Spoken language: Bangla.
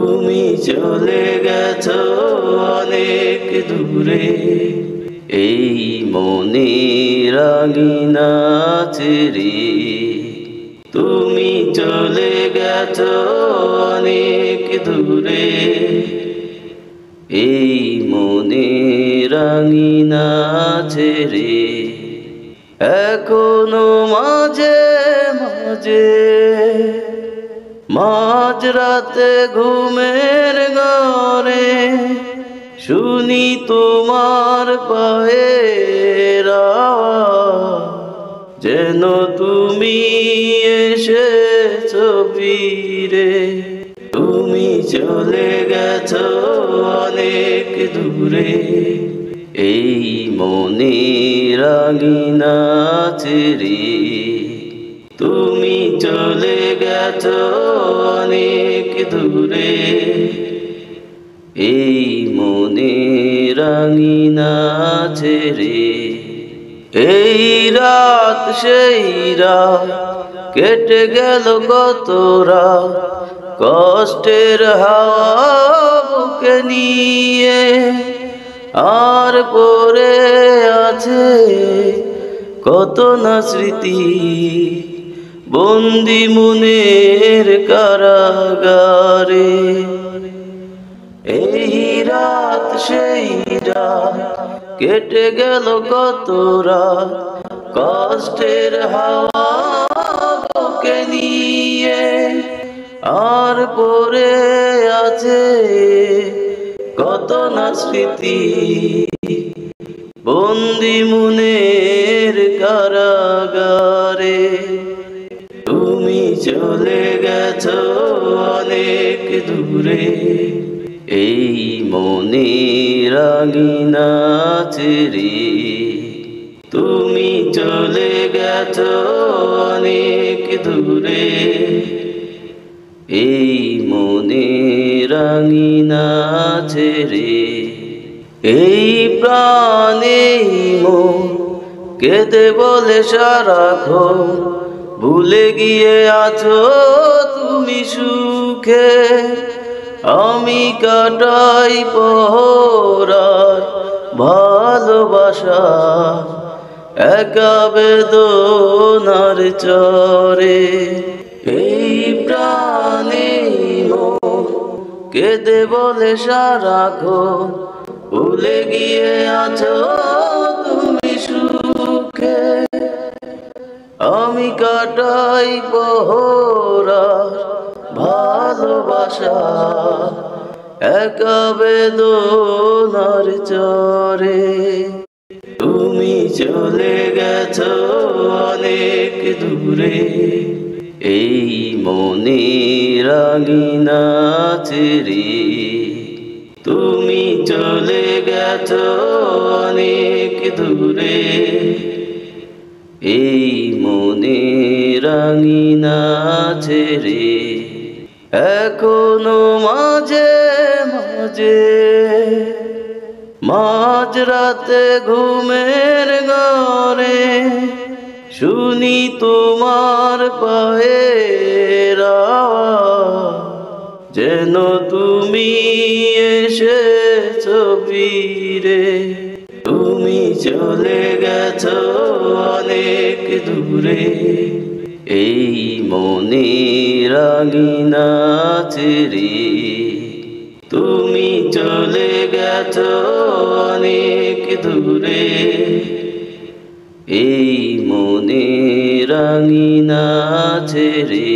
তুমি চলে গেছো অনেক দূরে, এই মনের আঙিনা ছেড়ে। তুমি চলে গেছো অনেক দূরে, এই মনের আঙিনা ছেড়ে। এখনো মাঝে মাঝে মাঝরাতে ঘুমের ঘরে শুনি তোমার পায়ের আওয়াজ, যেন তুমি এসেছো ফিরে। তুমি চলে গেছো অনেক দূরে, এই মনের আঙিনা ছেড়ে। তুমি চলে গেছো অনেক দূরে, এই মনের আঙিনা ছেড়ে। এই রাত সেই রাত কেটে গেল কত রাত, কষ্টের হাওয়া বুকে নিয়ে। আর পড়ে আছে কত না স্মৃতি, বন্দি মনের কারাগারে। এই রাত সেই রাত কেটে গেল কত রাত, কষ্টের হাওয়া বুকে নিয়ে। আর পড়ে আছে কত না স্মৃতি, বন্দি মনের কারাগারে। তুমি চলে গেছো অনেক দূরে, এই মনের আঙিনা ছেড়ে। তুমি চলে গেছো অনেক দূরে, এই মনের আঙিনা ছেড়ে। এই প্রাণে মন কেঁদে বলে সারাক্ষণ, ভুলে গিয়ে আছো তুমি সুখে। আমি কাটাই পহরায় ভালোবাসা, একা বেদনার চরে। এই প্রাণে মন কেঁদে বলে সারাক্ষণ, ভুলে গিয়ে আছো তুমি সুখে। আমি কাটাই পহরার ভালোবাসা, একা বেদনার চরে। তুমি চলে গেছো অনেক দূরে, এই মনের আঙিনা ছেড়ে। তুমি চলে গেছো অনেক দূরে, এই মনের আঙিনা ছেড়ে। এখনো মাঝে মাঝে মাঝরাতে ঘুমের ঘরে শুনি তোমার পায়ের আওয়াজ, যেন তুমি এসেছো ফিরে। তুমি চলে গেছো অনেক দূরে, এই মনের আঙিনা ছেড়ে। তুমি চলে গেছো অনেক দূরে, এই মনের আঙিনা ছেড়ে।